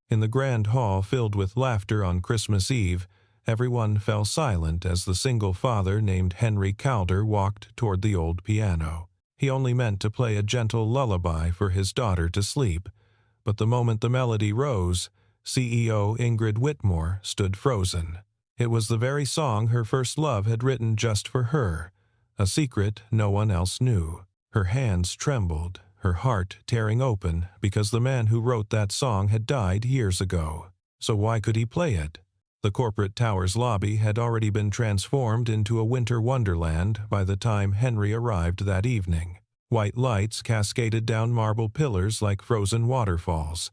In the grand hall filled with laughter on Christmas Eve, everyone fell silent as the single father named Henry Calder walked toward the old piano. He only meant to play a gentle lullaby for his daughter to sleep, but the moment the melody rose, CEO Ingrid Whitmore stood frozen. It was the very song her first love had written just for her, a secret no one else knew. Her hands trembled, her heart tearing open because the man who wrote that song had died years ago. So why could he play it? The corporate tower's lobby had already been transformed into a winter wonderland by the time Henry arrived that evening. White lights cascaded down marble pillars like frozen waterfalls,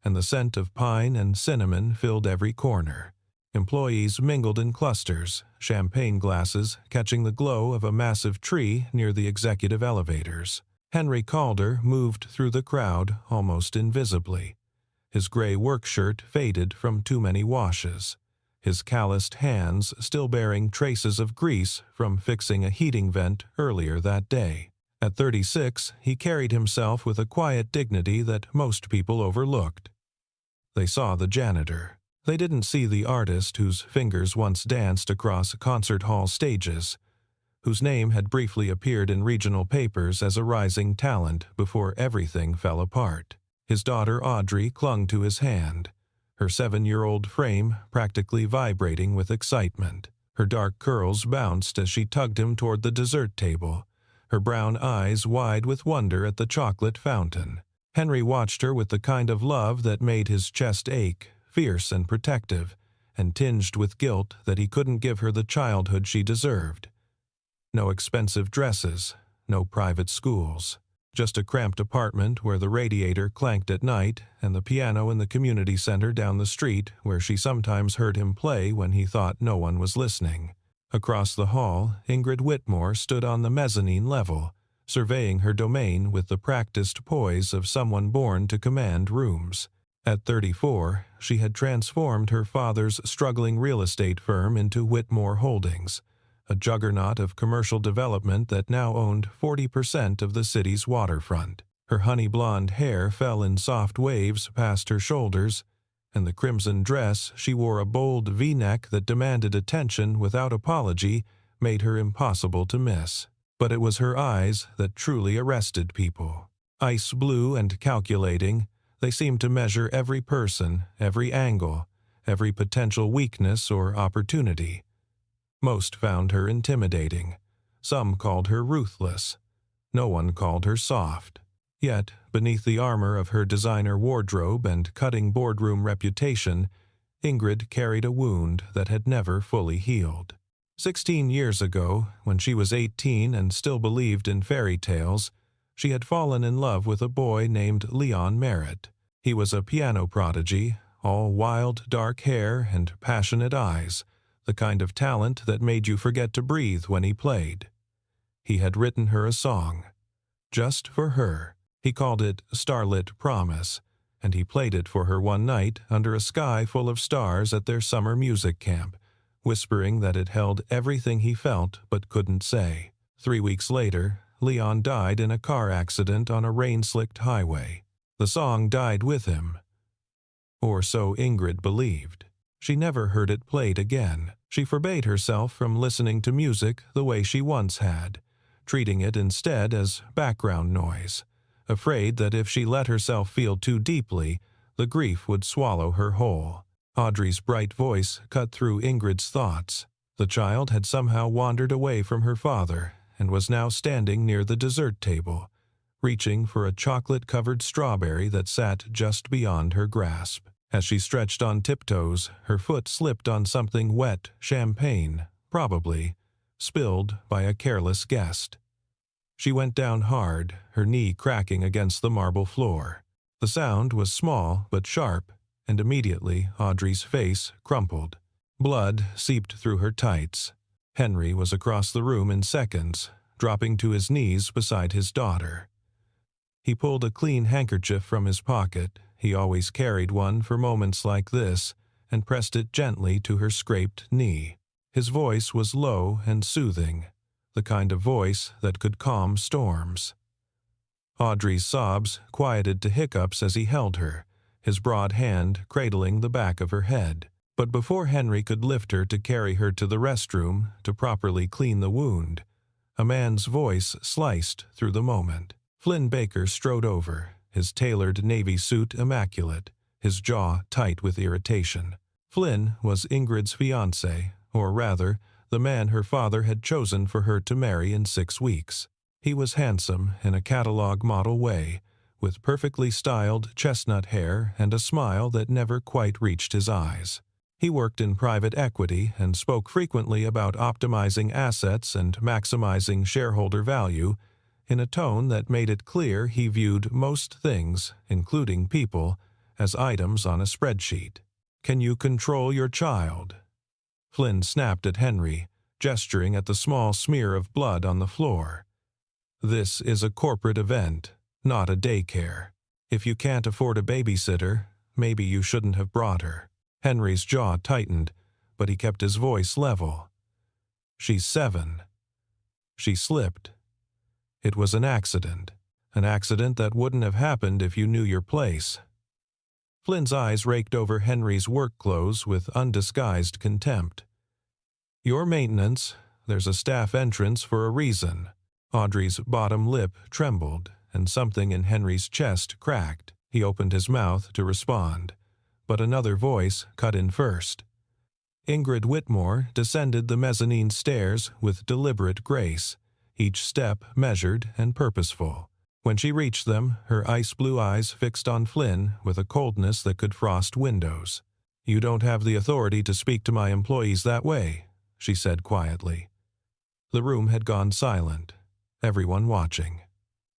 and the scent of pine and cinnamon filled every corner. Employees mingled in clusters, champagne glasses catching the glow of a massive tree near the executive elevators. Henry Calder moved through the crowd almost invisibly. His gray work shirt faded from too many washes, his calloused hands still bearing traces of grease from fixing a heating vent earlier that day. At 36, he carried himself with a quiet dignity that most people overlooked. They saw the janitor. They didn't see the artist whose fingers once danced across concert hall stages, whose name had briefly appeared in regional papers as a rising talent before everything fell apart. His daughter Audrey clung to his hand, her 7-year-old frame practically vibrating with excitement. Her dark curls bounced as she tugged him toward the dessert table, her brown eyes wide with wonder at the chocolate fountain. Henry watched her with the kind of love that made his chest ache, fierce and protective, and tinged with guilt that he couldn't give her the childhood she deserved. No expensive dresses, no private schools, just a cramped apartment where the radiator clanked at night and the piano in the community center down the street where she sometimes heard him play when he thought no one was listening. Across the hall, Ingrid Whitmore stood on the mezzanine level, surveying her domain with the practiced poise of someone born to command rooms. At 34, she had transformed her father's struggling real estate firm into Whitmore Holdings, a juggernaut of commercial development that now owned 40% of the city's waterfront. Her honey blonde hair fell in soft waves past her shoulders, and the crimson dress she wore a bold V-neck that demanded attention without apology made her impossible to miss. But it was her eyes that truly arrested people. Ice blue and calculating, they seemed to measure every person, every angle, every potential weakness or opportunity. Most found her intimidating. Some called her ruthless. No one called her soft. Yet, beneath the armor of her designer wardrobe and cutting boardroom reputation, Ingrid carried a wound that had never fully healed. 16 years ago, when she was 18 and still believed in fairy tales, she had fallen in love with a boy named Leon Merritt. He was a piano prodigy, all wild, dark hair and passionate eyes, the kind of talent that made you forget to breathe when he played. He had written her a song, just for her. He called it Starlit Promise, and he played it for her one night under a sky full of stars at their summer music camp, whispering that it held everything he felt but couldn't say. 3 weeks later, Leon died in a car accident on a rain-slicked highway. The song died with him, or so Ingrid believed. She never heard it played again. She forbade herself from listening to music the way she once had, treating it instead as background noise, afraid that if she let herself feel too deeply, the grief would swallow her whole. Audrey's bright voice cut through Ingrid's thoughts. The child had somehow wandered away from her father and was now standing near the dessert table, reaching for a chocolate-covered strawberry that sat just beyond her grasp. As she stretched on tiptoes, her foot slipped on something wet, champagne, probably, spilled by a careless guest. She went down hard, her knee cracking against the marble floor. The sound was small but sharp, and immediately Audrey's face crumpled. Blood seeped through her tights. Henry was across the room in seconds, dropping to his knees beside his daughter. He pulled a clean handkerchief from his pocket, he always carried one for moments like this, and pressed it gently to her scraped knee. His voice was low and soothing, the kind of voice that could calm storms. Audrey's sobs quieted to hiccups as he held her, his broad hand cradling the back of her head. But before Henry could lift her to carry her to the restroom to properly clean the wound, a man's voice sliced through the moment. Flynn Baker strode over, his tailored navy suit immaculate, his jaw tight with irritation. Flynn was Ingrid's fiancé, or rather, the man her father had chosen for her to marry in 6 weeks. He was handsome in a catalog model way, with perfectly styled chestnut hair and a smile that never quite reached his eyes. He worked in private equity and spoke frequently about optimizing assets and maximizing shareholder value in a tone that made it clear he viewed most things, including people, as items on a spreadsheet. "Can you control your child?" Flynn snapped at Henry, gesturing at the small smear of blood on the floor. "This is a corporate event, not a daycare. If you can't afford a babysitter, maybe you shouldn't have brought her." Henry's jaw tightened, but he kept his voice level. "She's 7. She slipped. It was an accident that wouldn't have happened if you knew your place." Flynn's eyes raked over Henry's work clothes with undisguised contempt. "Your maintenance, there's a staff entrance for a reason." Audrey's bottom lip trembled, and something in Henry's chest cracked. He opened his mouth to respond, but another voice cut in first. Ingrid Whitmore descended the mezzanine stairs with deliberate grace, each step measured and purposeful. When she reached them, her ice-blue eyes fixed on Flynn with a coldness that could frost windows. "You don't have the authority to speak to my employees that way," she said quietly. The room had gone silent, everyone watching.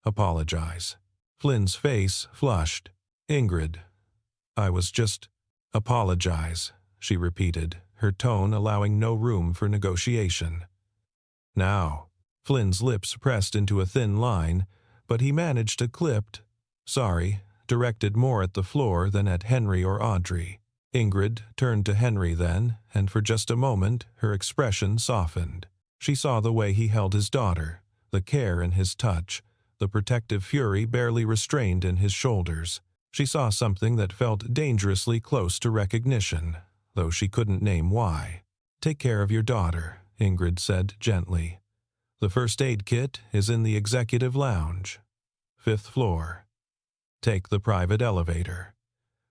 "Apologize." Flynn's face flushed. "Ingrid, I was just—" "Apologize," she repeated, her tone allowing no room for negotiation. "Now." Flynn's lips pressed into a thin line, but he managed a clipped "sorry," directed more at the floor than at Henry or Audrey. Ingrid turned to Henry then, and for just a moment her expression softened. She saw the way he held his daughter, the care in his touch, the protective fury barely restrained in his shoulders. She saw something that felt dangerously close to recognition, though she couldn't name why. "Take care of your daughter," Ingrid said gently. "The first aid kit is in the executive lounge. 5th floor. Take the private elevator."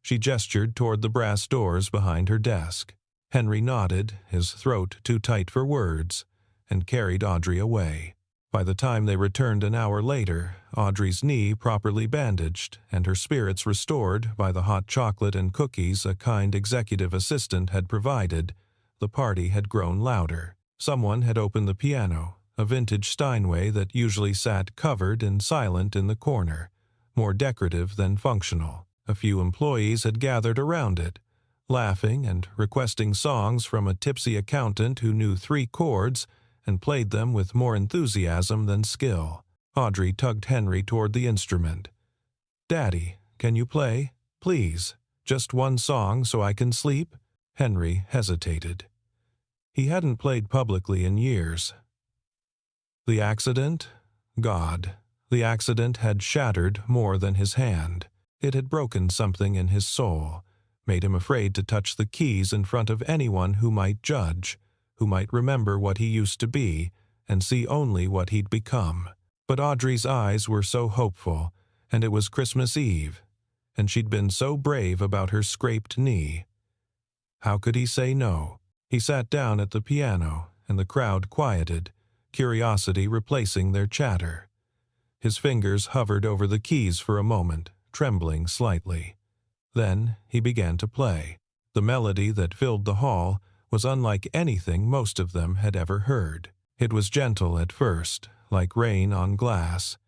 She gestured toward the brass doors behind her desk. Henry nodded, his throat too tight for words, and carried Audrey away. By the time they returned an hour later, Audrey's knee properly bandaged and her spirits restored by the hot chocolate and cookies a kind executive assistant had provided, the party had grown louder. Someone had opened the piano, a vintage Steinway that usually sat covered and silent in the corner, more decorative than functional. A few employees had gathered around it, laughing and requesting songs from a tipsy accountant who knew 3 chords and played them with more enthusiasm than skill. Audrey tugged Henry toward the instrument. "Daddy, can you play? Please, just one song so I can sleep?" Henry hesitated. He hadn't played publicly in years. The accident? God, the accident had shattered more than his hand. It had broken something in his soul, made him afraid to touch the keys in front of anyone who might judge, who might remember what he used to be and see only what he'd become. But Audrey's eyes were so hopeful, and it was Christmas Eve, and she'd been so brave about her scraped knee. How could he say no? He sat down at the piano, and the crowd quieted, curiosity replacing their chatter. His fingers hovered over the keys for a moment, trembling slightly. Then he began to play. The melody that filled the hall was unlike anything most of them had ever heard. It was gentle at first, like rain on glass,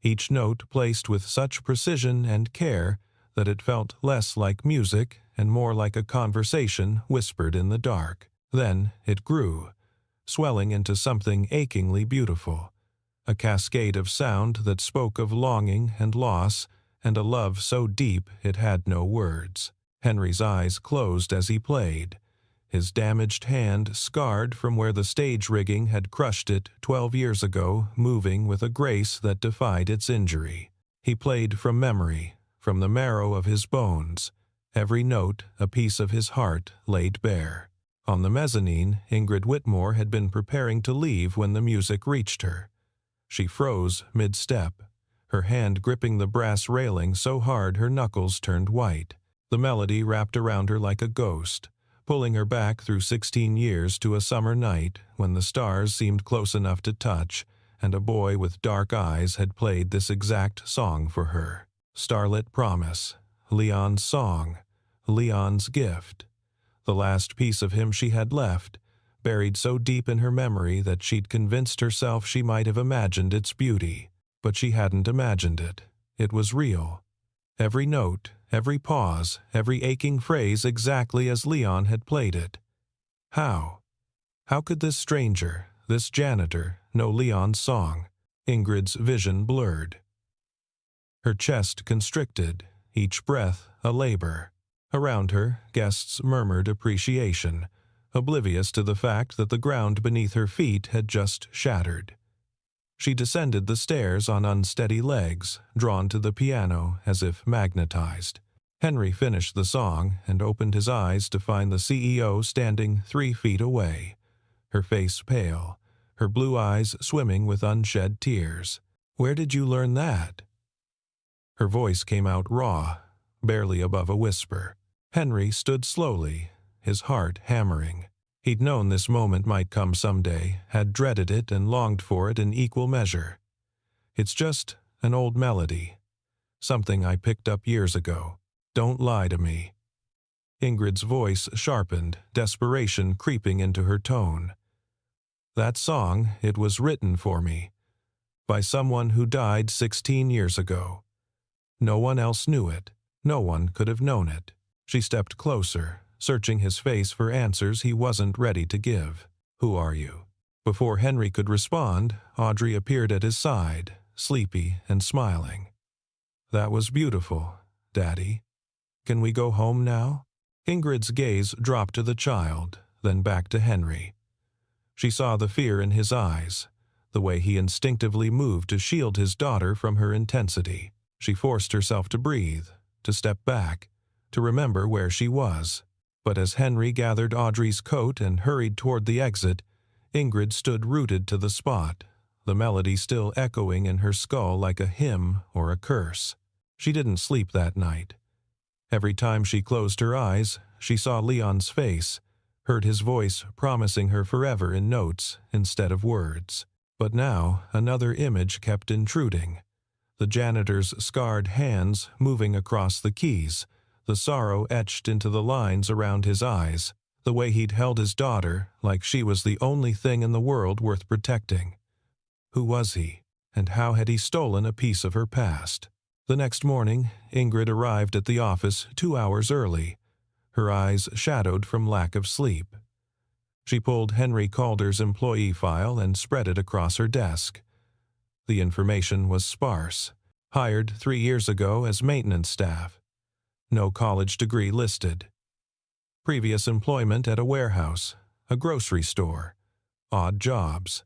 each note placed with such precision and care that it felt less like music and more like a conversation whispered in the dark. Then it grew, swelling into something achingly beautiful, a cascade of sound that spoke of longing and loss and a love so deep it had no words. Henry's eyes closed as he played, his damaged hand scarred from where the stage rigging had crushed it 12 years ago, moving with a grace that defied its injury. He played from memory, from the marrow of his bones, Every note, a piece of his heart, laid bare. On the mezzanine, Ingrid Whitmore had been preparing to leave when the music reached her. She froze mid-step, her hand gripping the brass railing so hard her knuckles turned white. The melody wrapped around her like a ghost, pulling her back through 16 years to a summer night when the stars seemed close enough to touch, and a boy with dark eyes had played this exact song for her. Starlit Promise, Leon's song, Leon's gift. The last piece of him she had left, buried so deep in her memory that she'd convinced herself she might have imagined its beauty. But she hadn't imagined it. It was real. Every note, every pause, every aching phrase exactly as Leon had played it. How? How could this stranger, this janitor, know Leon's song? Ingrid's vision blurred. Her chest constricted, each breath a labor. Around her, guests murmured appreciation, oblivious to the fact that the ground beneath her feet had just shattered. She descended the stairs on unsteady legs, drawn to the piano as if magnetized. Henry finished the song and opened his eyes to find the CEO standing 3 feet away, her face pale, her blue eyes swimming with unshed tears. "Where did you learn that?" Her voice came out raw, barely above a whisper. Henry stood slowly, his heart hammering. He'd known this moment might come someday, had dreaded it and longed for it in equal measure. "It's just an old melody. Something I picked up years ago. Don't lie to me." Ingrid's voice sharpened, desperation creeping into her tone. "That song, it was written for me. By someone who died 16 years ago. No one else knew it. No one could have known it." She stepped closer, searching his face for answers he wasn't ready to give. "Who are you?" Before Henry could respond, Audrey appeared at his side, sleepy and smiling. "That was beautiful, Daddy. Can we go home now?" Ingrid's gaze dropped to the child, then back to Henry. She saw the fear in his eyes, the way he instinctively moved to shield his daughter from her intensity. She forced herself to breathe, to step back, to remember where she was. But as Henry gathered Audrey's coat and hurried toward the exit, Ingrid stood rooted to the spot, the melody still echoing in her skull like a hymn or a curse. She didn't sleep that night. Every time she closed her eyes, she saw Leon's face, heard his voice promising her forever in notes instead of words. But now another image kept intruding. The janitor's scarred hands moving across the keys, the sorrow etched into the lines around his eyes, the way he'd held his daughter like she was the only thing in the world worth protecting. Who was he, and how had he stolen a piece of her past? The next morning, Ingrid arrived at the office 2 hours early, her eyes shadowed from lack of sleep. She pulled Henry Calder's employee file and spread it across her desk. The information was sparse. Hired 3 years ago as maintenance staff. No college degree listed. Previous employment at a warehouse, a grocery store. Odd jobs.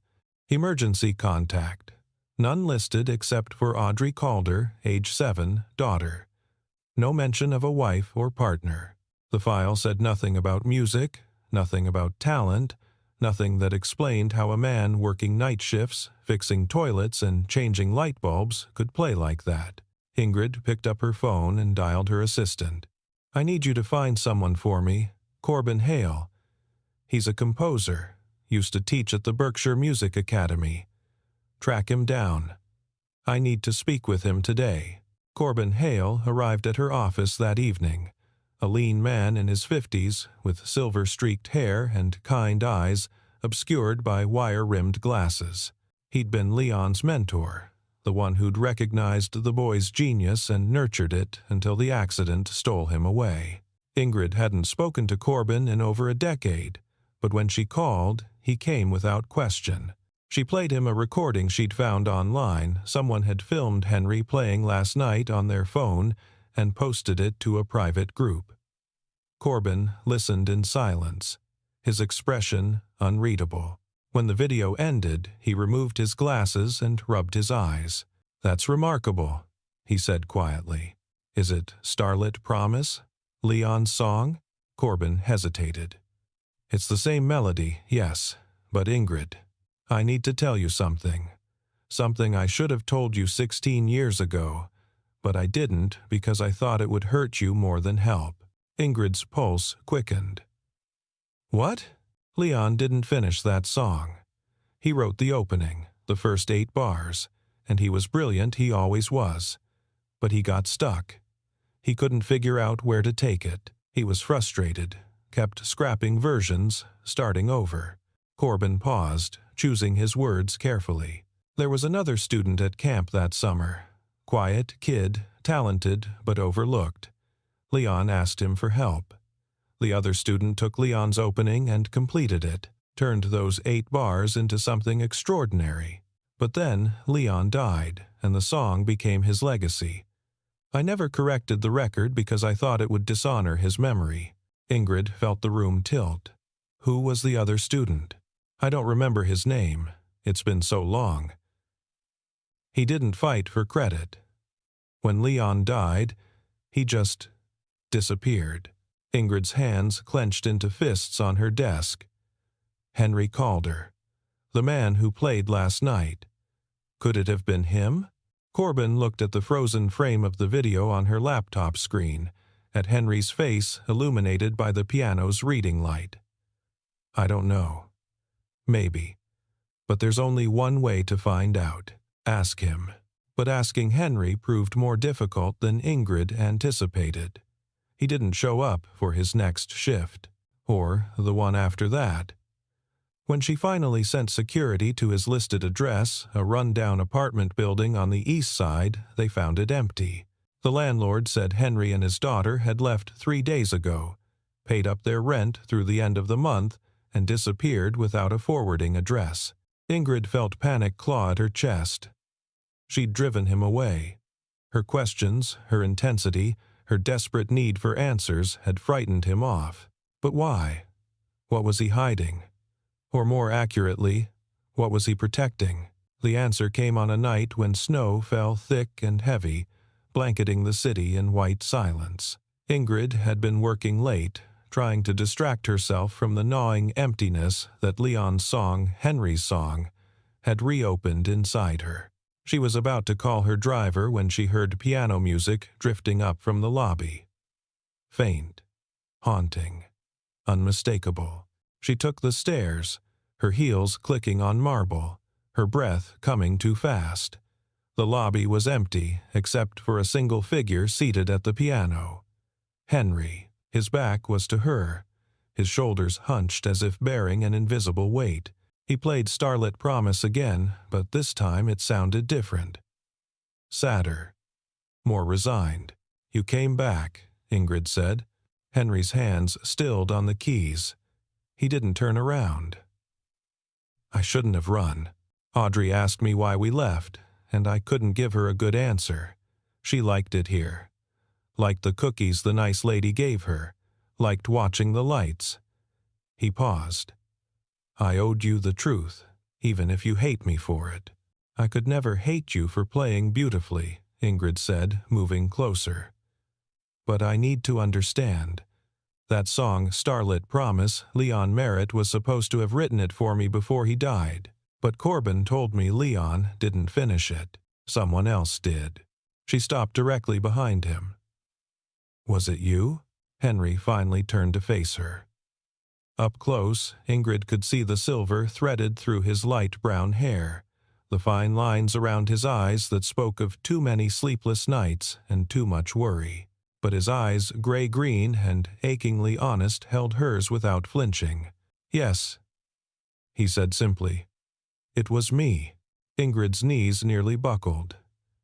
Emergency contact. None listed except for Audrey Calder, age 7, daughter. No mention of a wife or partner. The file said nothing about music, nothing about talent, nothing that explained how a man working night shifts, fixing toilets and changing light bulbs could play like that. Ingrid picked up her phone and dialed her assistant. "I need you to find someone for me, Corbin Hale. He's a composer, used to teach at the Berkshire Music Academy. Track him down. I need to speak with him today." Corbin Hale arrived at her office that evening, a lean man in his 50s with silver-streaked hair and kind eyes obscured by wire-rimmed glasses. He'd been Leon's mentor, the one who'd recognized the boy's genius and nurtured it until the accident stole him away. Ingrid hadn't spoken to Corbin in over a decade, but when she called, he came without question. She played him a recording she'd found online. Someone had filmed Henry playing last night on their phone and posted it to a private group. Corbin listened in silence, his expression unreadable. When the video ended, he removed his glasses and rubbed his eyes. "That's remarkable," he said quietly. "Is it Starlit Promise? Leon's song? Corbin hesitated. It's the same melody, yes, but Ingrid, I need to tell you something. Something I should have told you 16 years ago, but I didn't because I thought it would hurt you more than help. Ingrid's pulse quickened. What? Leon didn't finish that song. He wrote the opening, the first 8 bars, and he was brilliant, he always was. But he got stuck. He couldn't figure out where to take it. He was frustrated, kept scrapping versions, starting over. Corbin paused, choosing his words carefully. There was another student at camp that summer. Quiet kid, talented, but overlooked. Leon asked him for help. The other student took Leon's opening and completed it, turned those 8 bars into something extraordinary. But then Leon died, and the song became his legacy. I never corrected the record because I thought it would dishonor his memory. Ingrid felt the room tilt. Who was the other student? I don't remember his name. It's been so long. He didn't fight for credit. When Leon died, he just disappeared. Ingrid's hands clenched into fists on her desk. Henry Calder, the man who played last night. Could it have been him? Corbin looked at the frozen frame of the video on her laptop screen, at Henry's face illuminated by the piano's reading light. I don't know. Maybe. But there's only one way to find out. Ask him. But asking Henry proved more difficult than Ingrid anticipated. He didn't show up for his next shift, or the one after that. When she finally sent security to his listed address, a run-down apartment building on the east side, they found it empty. The landlord said Henry and his daughter had left 3 days ago, paid up their rent through the end of the month, and disappeared without a forwarding address. Ingrid felt panic claw at her chest. She'd driven him away. Her questions, her intensity, her desperate need for answers had frightened him off. But why? What was he hiding? Or more accurately, what was he protecting? The answer came on a night when snow fell thick and heavy, blanketing the city in white silence. Ingrid had been working late, trying to distract herself from the gnawing emptiness that Leon's song, Henry's song, had reopened inside her. She was about to call her driver when she heard piano music drifting up from the lobby. Faint, haunting, unmistakable. She took the stairs, her heels clicking on marble, her breath coming too fast. The lobby was empty except for a single figure seated at the piano. Henry. His back was to her, his shoulders hunched as if bearing an invisible weight. He played Starlit Promise again, but this time it sounded different. Sadder. More resigned. You came back, Ingrid said. Henry's hands stilled on the keys. He didn't turn around. I shouldn't have run. Audrey asked me why we left, and I couldn't give her a good answer. She liked it here. Liked the cookies the nice lady gave her. Liked watching the lights. He paused. I owed you the truth, even if you hate me for it. I could never hate you for playing beautifully, Ingrid said, moving closer. But I need to understand. That song, Starlit Promise, Leon Merritt was supposed to have written it for me before he died. But Corbin told me Leon didn't finish it. Someone else did. She stopped directly behind him. Was it you? Henry finally turned to face her. Up close, Ingrid could see the silver threaded through his light brown hair, the fine lines around his eyes that spoke of too many sleepless nights and too much worry. But his eyes, gray-green and achingly honest, held hers without flinching. Yes, he said simply. It was me. Ingrid's knees nearly buckled.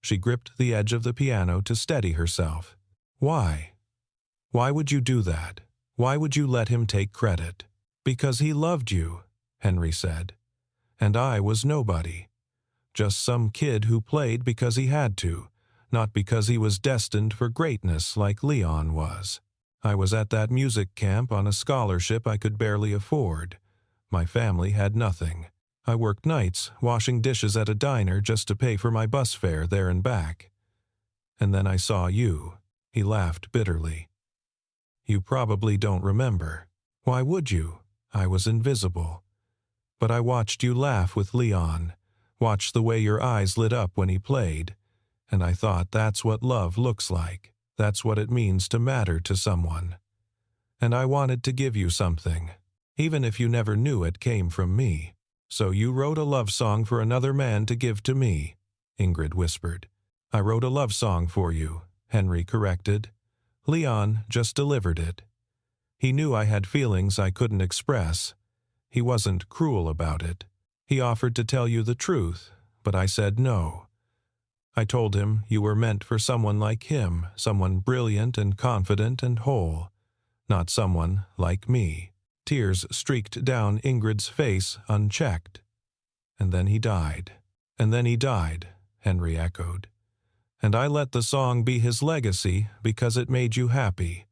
She gripped the edge of the piano to steady herself. Why? Why would you do that? Why would you let him take credit? Because he loved you, Henry said. And I was nobody. Just some kid who played because he had to, not because he was destined for greatness like Leon was. I was at that music camp on a scholarship I could barely afford. My family had nothing. I worked nights, washing dishes at a diner just to pay for my bus fare there and back. And then I saw you. He laughed bitterly. You probably don't remember. Why would you? I was invisible. But I watched you laugh with Leon, watched the way your eyes lit up when he played, and I thought that's what love looks like. That's what it means to matter to someone. And I wanted to give you something, even if you never knew it came from me. So you wrote a love song for another man to give to me, Ingrid whispered. I wrote a love song for you, Henry corrected. Leon just delivered it. He knew I had feelings I couldn't express. He wasn't cruel about it. He offered to tell you the truth, but I said no. I told him you were meant for someone like him, someone brilliant and confident and whole, not someone like me. Tears streaked down Ingrid's face unchecked. And then he died. And then he died, Henry echoed. And I let the song be his legacy because it made you happy,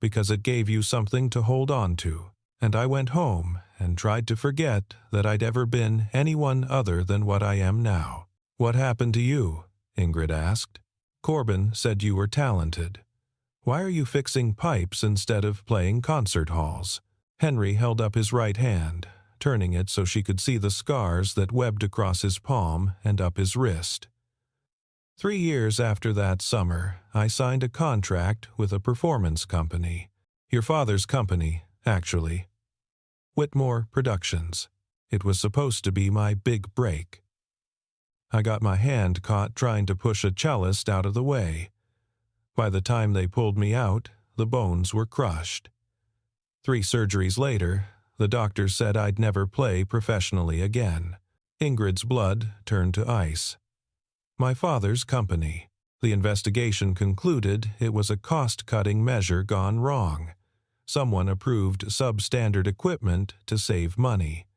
because it gave you something to hold on to. And I went home and tried to forget that I'd ever been anyone other than what I am now. What happened to you? Ingrid asked. Corbin said you were talented. Why are you fixing pipes instead of playing concert halls? Henry held up his right hand, turning it so she could see the scars that webbed across his palm and up his wrist. 3 years after that summer, I signed a contract with a performance company. Your father's company, actually. Whitmore Productions. It was supposed to be my big break. I got my hand caught trying to push a cellist out of the way. By the time they pulled me out, the bones were crushed. 3 surgeries later, the doctor said I'd never play professionally again. Ingrid's blood turned to ice. My father's company. The investigation concluded it was a cost-cutting measure gone wrong. Someone approved substandard equipment to save money.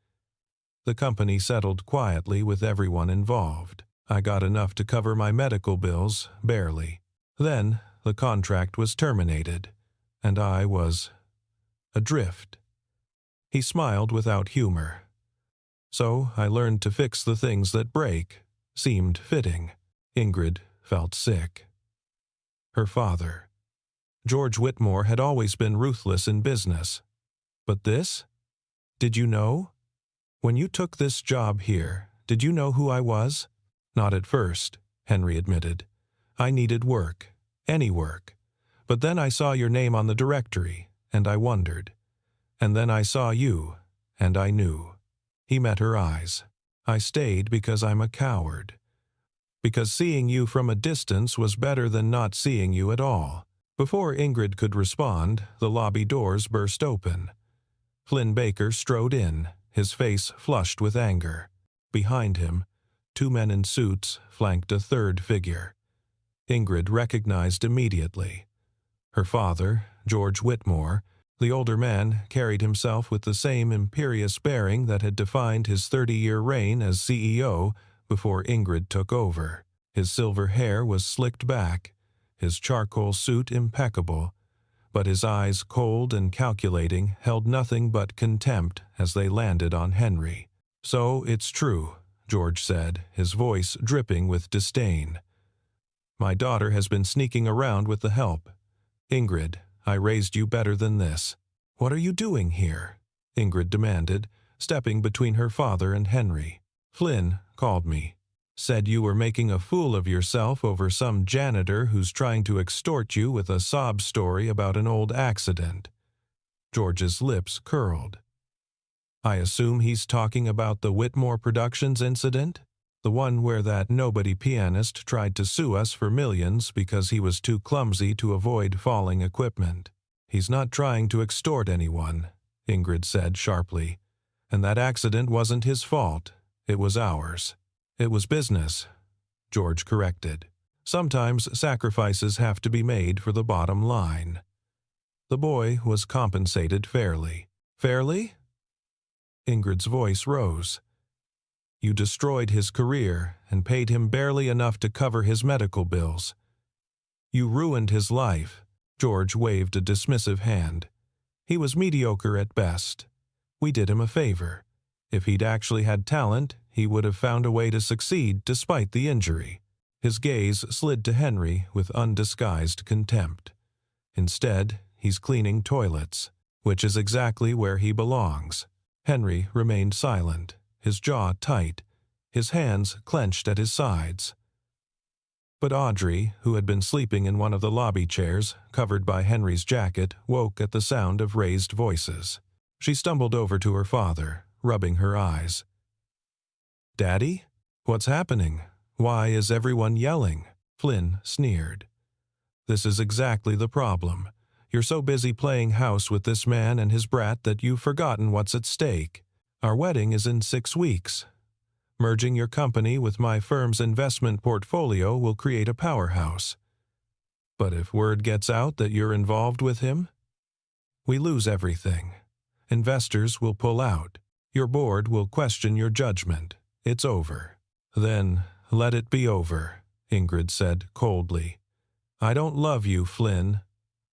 The company settled quietly with everyone involved. I got enough to cover my medical bills, barely. Then, the contract was terminated, and I was adrift. He smiled without humor. So I learned to fix the things that break. Seemed fitting. Ingrid felt sick. Her father. George Whitmore had always been ruthless in business. But this? Did you know? When you took this job here, did you know who I was? Not at first, Henry admitted. I needed work. Any work. But then I saw your name on the directory, and I wondered. And then I saw you, and I knew. He met her eyes. I stayed because I'm a coward. Because seeing you from a distance was better than not seeing you at all. Before Ingrid could respond, the lobby doors burst open. Flynn Baker strode in, his face flushed with anger. Behind him, 2 men in suits flanked a third figure. Ingrid recognized immediately. Her father, George Whitmore, the older man, carried himself with the same imperious bearing that had defined his 30-year reign as CEO before Ingrid took over. His silver hair was slicked back, his charcoal suit impeccable, but his eyes, cold and calculating, held nothing but contempt as they landed on Henry. So it's true, George said, his voice dripping with disdain. My daughter has been sneaking around with the help. Ingrid, I raised you better than this. What are you doing here? Ingrid demanded, stepping between her father and Henry. Flynn called me. Said you were making a fool of yourself over some janitor who's trying to extort you with a sob story about an old accident. George's lips curled. I assume he's talking about the Whitmore Productions incident? The one where that nobody pianist tried to sue us for millions because he was too clumsy to avoid falling equipment. He's not trying to extort anyone, Ingrid said sharply. And that accident wasn't his fault. It was ours. It was business, George corrected. Sometimes sacrifices have to be made for the bottom line. The boy was compensated fairly. Fairly? Ingrid's voice rose. You destroyed his career and paid him barely enough to cover his medical bills. You ruined his life. George waved a dismissive hand. He was mediocre at best. We did him a favor. If he'd actually had talent, he would have found a way to succeed despite the injury. His gaze slid to Henry with undisguised contempt. Instead, he's cleaning toilets, which is exactly where he belongs." Henry remained silent, his jaw tight, his hands clenched at his sides. But Audrey, who had been sleeping in one of the lobby chairs, covered by Henry's jacket, woke at the sound of raised voices. She stumbled over to her father, rubbing her eyes. "Daddy? What's happening? Why is everyone yelling?" Flynn sneered. "This is exactly the problem. You're so busy playing house with this man and his brat that you've forgotten what's at stake. Our wedding is in 6 weeks. Merging your company with my firm's investment portfolio will create a powerhouse. But if word gets out that you're involved with him, we lose everything. Investors will pull out. Your board will question your judgment. It's over." "Then let it be over," Ingrid said coldly. "I don't love you, Flynn.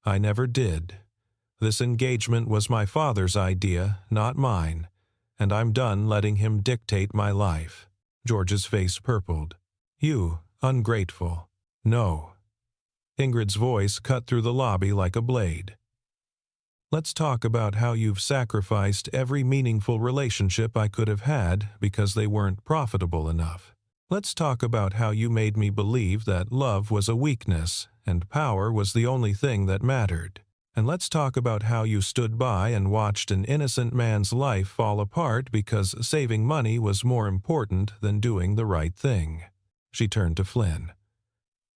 I never did. This engagement was my father's idea, not mine, and I'm done letting him dictate my life." George's face purpled. "You, ungrateful." "No." Ingrid's voice cut through the lobby like a blade. "Let's talk about how you've sacrificed every meaningful relationship I could have had because they weren't profitable enough. Let's talk about how you made me believe that love was a weakness and power was the only thing that mattered. And let's talk about how you stood by and watched an innocent man's life fall apart because saving money was more important than doing the right thing." She turned to Flynn.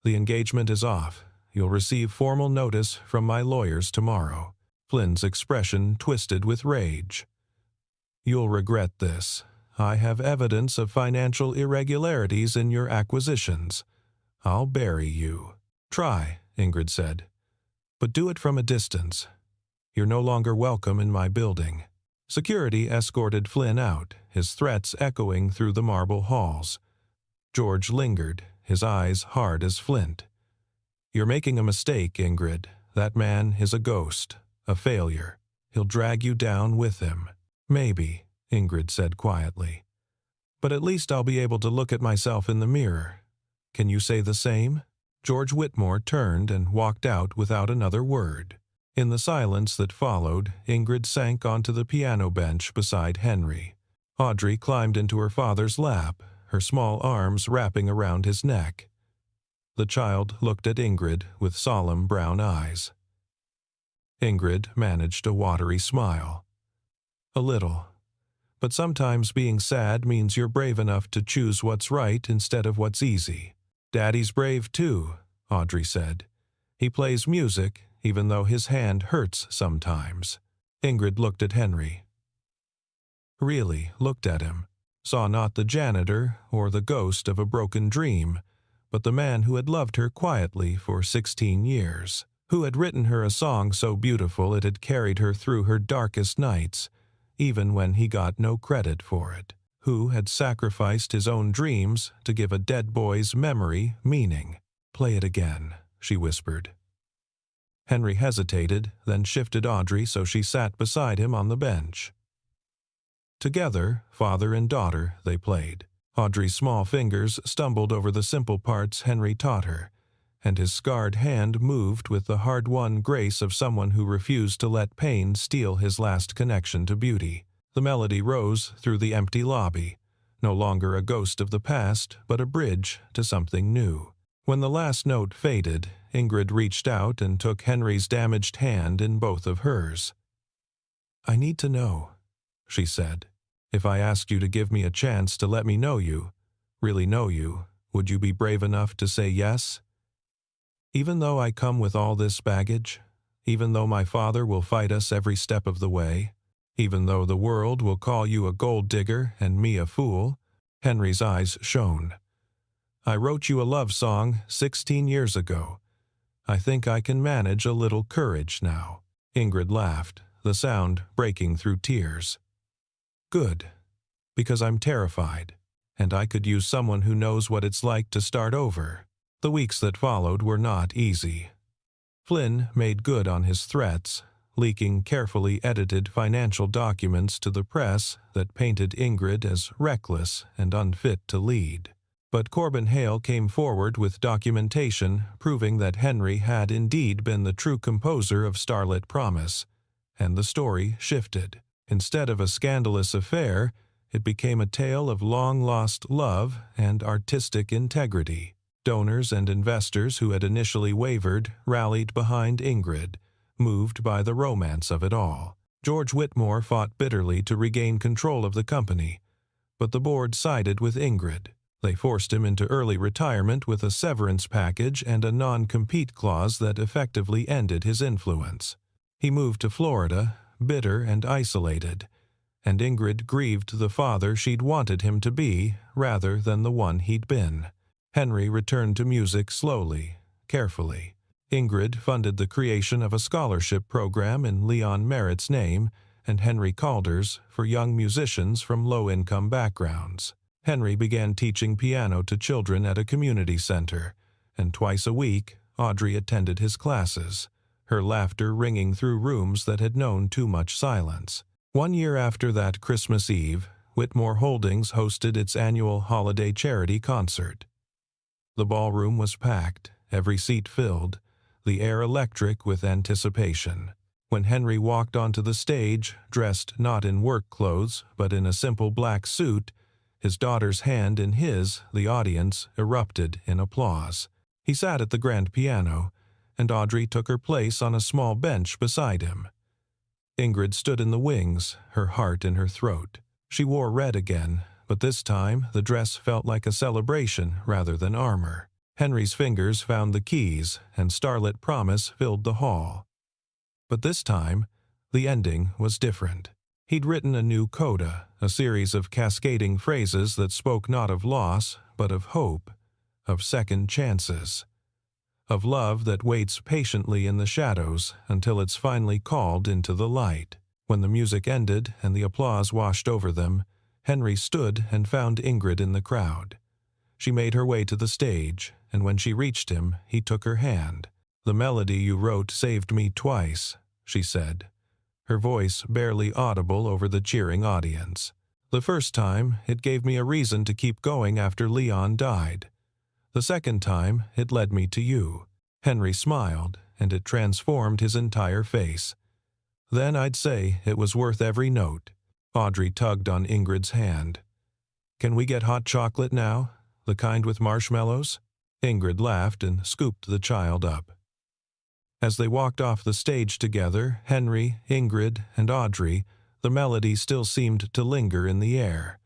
"The engagement is off. You'll receive formal notice from my lawyers tomorrow." Flynn's expression twisted with rage. "You'll regret this. I have evidence of financial irregularities in your acquisitions. I'll bury you." "Try," Ingrid said. "But do it from a distance. You're no longer welcome in my building." Security escorted Flynn out, his threats echoing through the marble halls. George lingered, his eyes hard as flint. "You're making a mistake, Ingrid. That man is a ghost, a failure. He'll drag you down with him." "Maybe," Ingrid said quietly. "But at least I'll be able to look at myself in the mirror. Can you say the same?" George Whitmore turned and walked out without another word. In the silence that followed, Ingrid sank onto the piano bench beside Henry. Audrey climbed into her father's lap, her small arms wrapping around his neck. The child looked at Ingrid with solemn brown eyes. Ingrid managed a watery smile. "A little. But sometimes being sad means you're brave enough to choose what's right instead of what's easy." "Daddy's brave too," Audrey said. "He plays music, even though his hand hurts sometimes." Ingrid looked at Henry. Really looked at him, saw not the janitor or the ghost of a broken dream, but the man who had loved her quietly for 16 years, who had written her a song so beautiful it had carried her through her darkest nights, even when he got no credit for it, who had sacrificed his own dreams to give a dead boy's memory meaning. "Play it again," she whispered. Henry hesitated, then shifted Audrey so she sat beside him on the bench. Together, father and daughter, they played. Audrey's small fingers stumbled over the simple parts Henry taught her, and his scarred hand moved with the hard-won grace of someone who refused to let pain steal his last connection to beauty. The melody rose through the empty lobby, no longer a ghost of the past, but a bridge to something new. When the last note faded, Ingrid reached out and took Henry's damaged hand in both of hers. "I need to know," she said. "If I asked you to give me a chance to let me know you, really know you, would you be brave enough to say yes? Even though I come with all this baggage, even though my father will fight us every step of the way, even though the world will call you a gold digger and me a fool." Henry's eyes shone. "I wrote you a love song 16 years ago. I think I can manage a little courage now." Ingrid laughed, the sound breaking through tears. "Good, because I'm terrified, and I could use someone who knows what it's like to start over." The weeks that followed were not easy. Flynn made good on his threats, leaking carefully edited financial documents to the press that painted Ingrid as reckless and unfit to lead. But Corbin Hale came forward with documentation proving that Henry had indeed been the true composer of Starlit Promise, and the story shifted. Instead of a scandalous affair, it became a tale of long-lost love and artistic integrity. Donors and investors who had initially wavered rallied behind Ingrid, moved by the romance of it all. George Whitmore fought bitterly to regain control of the company, but the board sided with Ingrid. They forced him into early retirement with a severance package and a non-compete clause that effectively ended his influence. He moved to Florida, bitter and isolated, and Ingrid grieved the father she'd wanted him to be rather than the one he'd been. Henry returned to music slowly, carefully. Ingrid funded the creation of a scholarship program in Leon Merritt's name and Henry Calder's for young musicians from low-income backgrounds. Henry began teaching piano to children at a community center, and twice a week Audrey attended his classes, her laughter ringing through rooms that had known too much silence. 1 year after that Christmas Eve, Whitmore Holdings hosted its annual holiday charity concert. The ballroom was packed, every seat filled, the air electric with anticipation. When Henry walked onto the stage, dressed not in work clothes but in a simple black suit, his daughter's hand in his, the audience erupted in applause. He sat at the grand piano, and Audrey took her place on a small bench beside him. Ingrid stood in the wings, her heart in her throat. She wore red again, but this time the dress felt like a celebration rather than armor. Henry's fingers found the keys, and Starlit Promise filled the hall. But this time, the ending was different. He'd written a new coda, a series of cascading phrases that spoke not of loss, but of hope, of second chances, of love that waits patiently in the shadows until it's finally called into the light. When the music ended and the applause washed over them, Henry stood and found Ingrid in the crowd. She made her way to the stage, and when she reached him, he took her hand. "The melody you wrote saved me twice," she said, her voice barely audible over the cheering audience. "The first time, it gave me a reason to keep going after Leon died. The second time, it led me to you." Henry smiled, and it transformed his entire face. "Then I'd say it was worth every note." Audrey tugged on Ingrid's hand. "Can we get hot chocolate now? The kind with marshmallows?" Ingrid laughed and scooped the child up. As they walked off the stage together, Henry, Ingrid, and Audrey, the melody still seemed to linger in the air.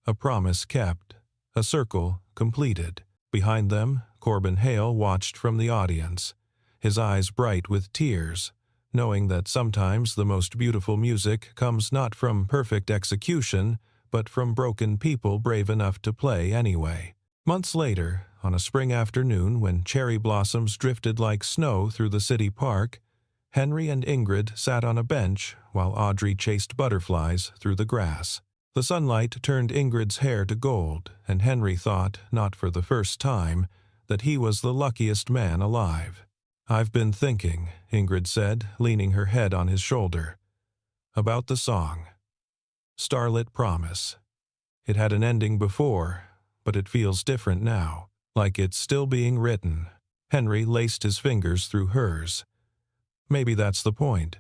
A promise kept, a circle completed. Behind them, Corbin Hale watched from the audience, his eyes bright with tears, knowing that sometimes the most beautiful music comes not from perfect execution, but from broken people brave enough to play anyway. Months later, on a spring afternoon when cherry blossoms drifted like snow through the city park, Henry and Ingrid sat on a bench while Audrey chased butterflies through the grass. The sunlight turned Ingrid's hair to gold, and Henry thought, not for the first time, that he was the luckiest man alive. "I've been thinking," Ingrid said, leaning her head on his shoulder, "about the song. Starlit Promise. It had an ending before, but it feels different now, like it's still being written." Henry laced his fingers through hers. "Maybe that's the point.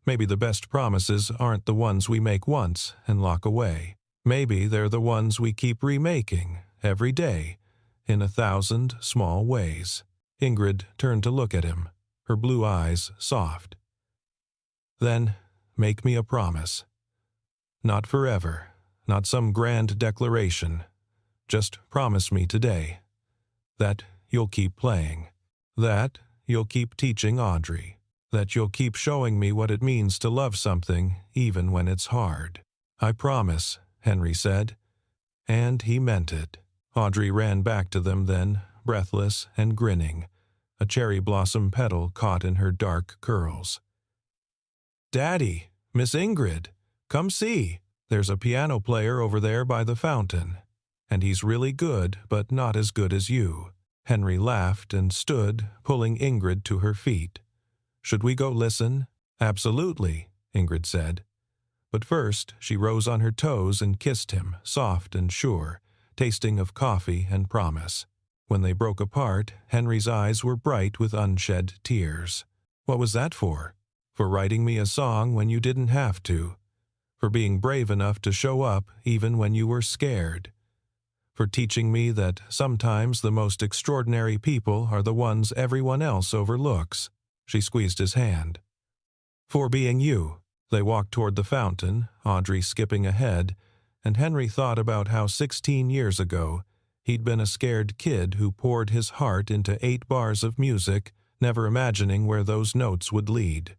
Maybe the best promises aren't the ones we make once and lock away. Maybe they're the ones we keep remaking, every day, in 1,000 small ways." Ingrid turned to look at him, her blue eyes soft. "Then, make me a promise. Not forever, not some grand declaration. Just promise me today that you'll keep playing, that you'll keep teaching Audrey, that you'll keep showing me what it means to love something even when it's hard." "I promise," Henry said, and he meant it. Audrey ran back to them then, breathless and grinning, a cherry blossom petal caught in her dark curls. "Daddy, Miss Ingrid, come see. There's a piano player over there by the fountain, and he's really good, but not as good as you." Henry laughed and stood, pulling Ingrid to her feet. "Should we go listen?" "Absolutely," Ingrid said. But first she rose on her toes and kissed him, soft and sure, tasting of coffee and promise. When they broke apart, Henry's eyes were bright with unshed tears. "What was that for?" "For writing me a song when you didn't have to. For being brave enough to show up even when you were scared. For teaching me that sometimes the most extraordinary people are the ones everyone else overlooks." She squeezed his hand. "For being you." They walked toward the fountain, Audrey skipping ahead, and Henry thought about how 16 years ago he'd been a scared kid who poured his heart into 8 bars of music, never imagining where those notes would lead.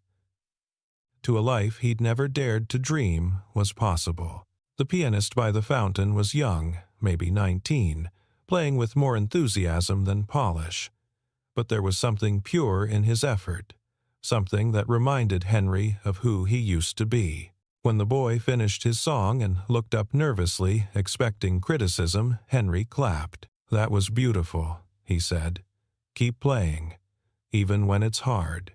To a life he'd never dared to dream was possible. The pianist by the fountain was young, maybe 19, playing with more enthusiasm than polish. But there was something pure in his effort, something that reminded Henry of who he used to be. When the boy finished his song and looked up nervously, expecting criticism, Henry clapped. "That was beautiful," he said. "Keep playing, even when it's hard.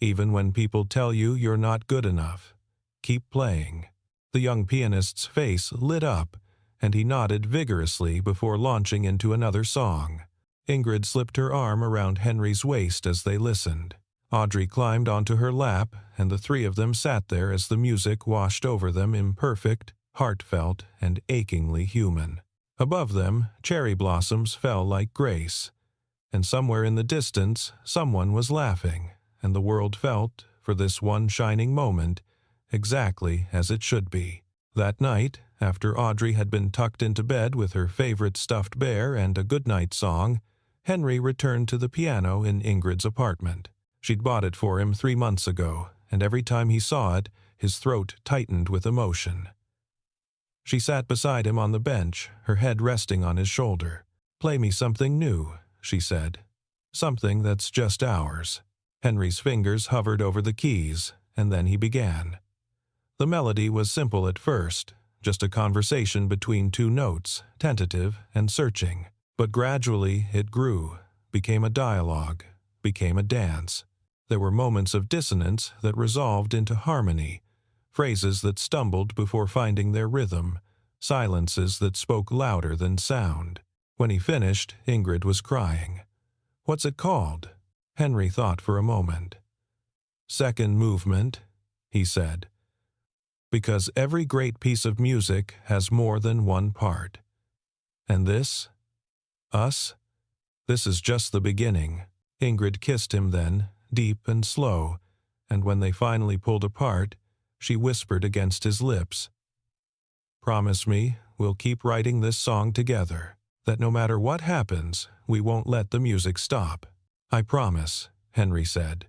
Even when people tell you you're not good enough. Keep playing." The young pianist's face lit up, and he nodded vigorously before launching into another song. Ingrid slipped her arm around Henry's waist as they listened. Audrey climbed onto her lap, and the 3 of them sat there as the music washed over them, imperfect, heartfelt, and achingly human. Above them, cherry blossoms fell like grace, and somewhere in the distance someone was laughing, and the world felt, for this one shining moment, exactly as it should be. That night, after Audrey had been tucked into bed with her favorite stuffed bear and a goodnight song, Henry returned to the piano in Ingrid's apartment. She'd bought it for him 3 months ago, and every time he saw it, his throat tightened with emotion. She sat beside him on the bench, her head resting on his shoulder. "Play me something new," she said. "Something that's just ours." Henry's fingers hovered over the keys, and then he began. The melody was simple at first, just a conversation between 2 notes, tentative and searching. But gradually it grew, became a dialogue, became a dance. There were moments of dissonance that resolved into harmony, phrases that stumbled before finding their rhythm, silences that spoke louder than sound. When he finished, Ingrid was crying. "What's it called?" Henry thought for a moment. "Second movement," he said. "Because every great piece of music has more than one part. And this? Us? This is just the beginning." Ingrid kissed him then, deep and slow, and when they finally pulled apart, she whispered against his lips, "Promise me we'll keep writing this song together, that no matter what happens, we won't let the music stop." "I promise," Henry said.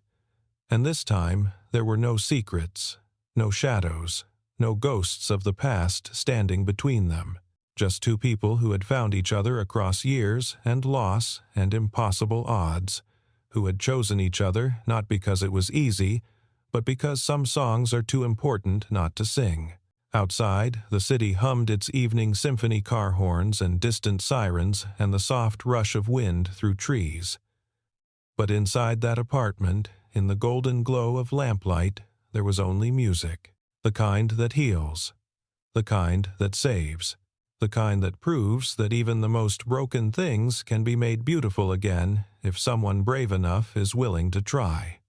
And this time there were no secrets, no shadows, no ghosts of the past standing between them. Just 2 people who had found each other across years and loss and impossible odds, who had chosen each other not because it was easy, but because some songs are too important not to sing. Outside, the city hummed its evening symphony car horns and distant sirens and the soft rush of wind through trees. But inside that apartment, in the golden glow of lamplight, there was only music. The kind that heals. The kind that saves. The kind that proves that even the most broken things can be made beautiful again if someone brave enough is willing to try.